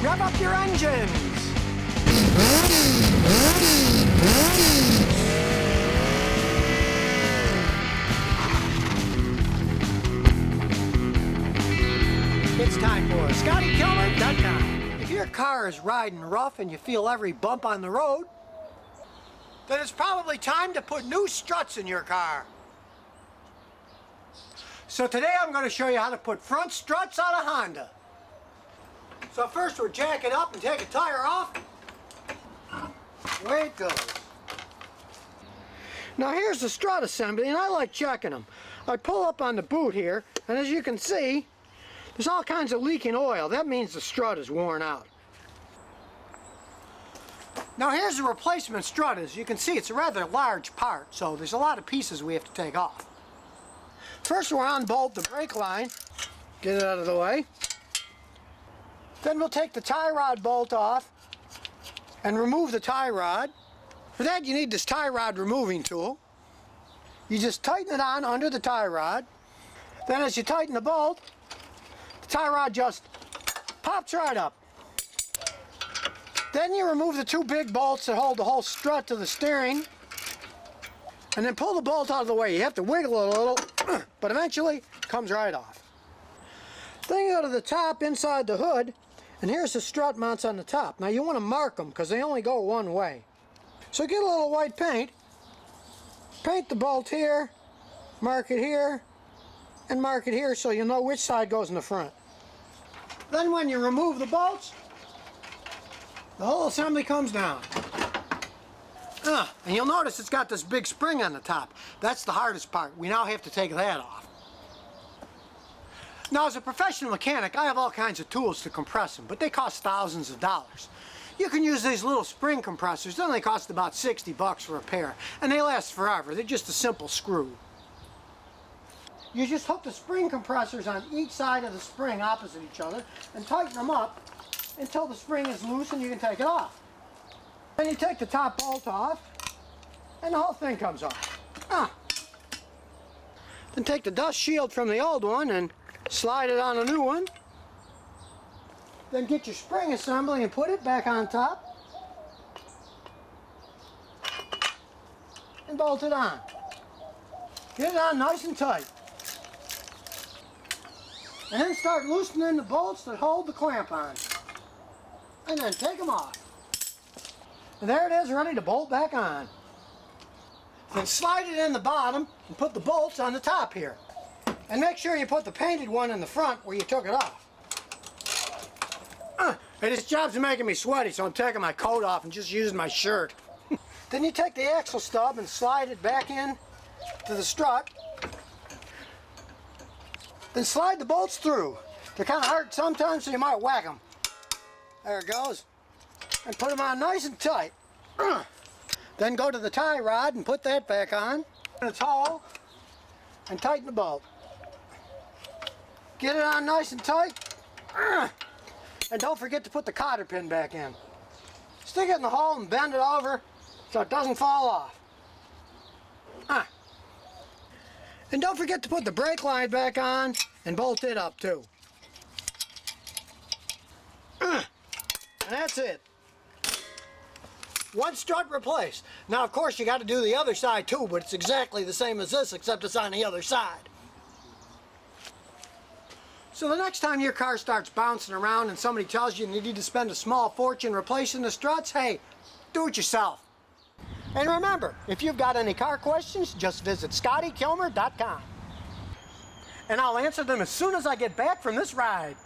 rev up your engines. It's time for ScottyKilmer.com. If your car is riding rough and you feel every bump on the road, then it's probably time to put new struts in your car. So today I'm going to show you how to put front struts on a Honda. So first we'll jack it up and take a tire off. Away it goes. Now here's the strut assembly, and I like checking them. I pull up on the boot here, and as you can see, there's all kinds of leaking oil. That means the strut is worn out. Now here's the replacement strut. As you can see, it's a rather large part, so there's a lot of pieces we have to take off. First we'll unbolt the brake line, get it out of the way. Then we'll take the tie rod bolt off and remove the tie rod. For that you need this tie rod removing tool. You just tighten it on under the tie rod. Then as you tighten the bolt, the tie rod just pops right up. Then you remove the two big bolts that hold the whole strut to the steering, and then pull the bolt out of the way. You have to wiggle it a little, but eventually it comes right off. Then you go to the top inside the hood, and here's the strut mounts on the top. Now you want to mark them because they only go one way. So get a little white paint, paint the bolt here, mark it here, and mark it here so you know which side goes in the front. Then when you remove the bolts, the whole assembly comes down. And you'll notice it's got this big spring on the top. That's the hardest part. We now have to take that off. Now as a professional mechanic, I have all kinds of tools to compress them, but they cost thousands of dollars. You can use these little spring compressors. They only cost about 60 bucks for a pair, and they last forever. They're just a simple screw. You just hook the spring compressors on each side of the spring opposite each other and tighten them up until the spring is loose and you can take it off. Then you take the top bolt off and the whole thing comes off. Then take the dust shield from the old one and slide it on a new one. Then get your spring assembly and put it back on top and bolt it on. Get it on nice and tight. And then start loosening the bolts that hold the clamp on. And then take them off. And there it is, ready to bolt back on. Then slide it in the bottom and put the bolts on the top here. And make sure you put the painted one in the front where you took it off. Hey, this job's making me sweaty, so I'm taking my coat off and just using my shirt. Then you take the axle stub and slide it back in to the strut. Then slide the bolts through. They're kind of hard sometimes, so you might whack them. There it goes. And put them on nice and tight. Then go to the tie rod and put that back on. And it's whole. And tighten the bolt. Get it on nice and tight. And don't forget to put the cotter pin back in. Stick it in the hole and bend it over so it doesn't fall off. And don't forget to put the brake line back on and bolt it up too. And that's it. One strut replaced. Now of course you got to do the other side too, but it's exactly the same as this except it's on the other side. So the next time your car starts bouncing around and somebody tells you you need to spend a small fortune replacing the struts, hey, do it yourself. And remember, if you've got any car questions, just visit ScottyKilmer.com. And I'll answer them as soon as I get back from this ride.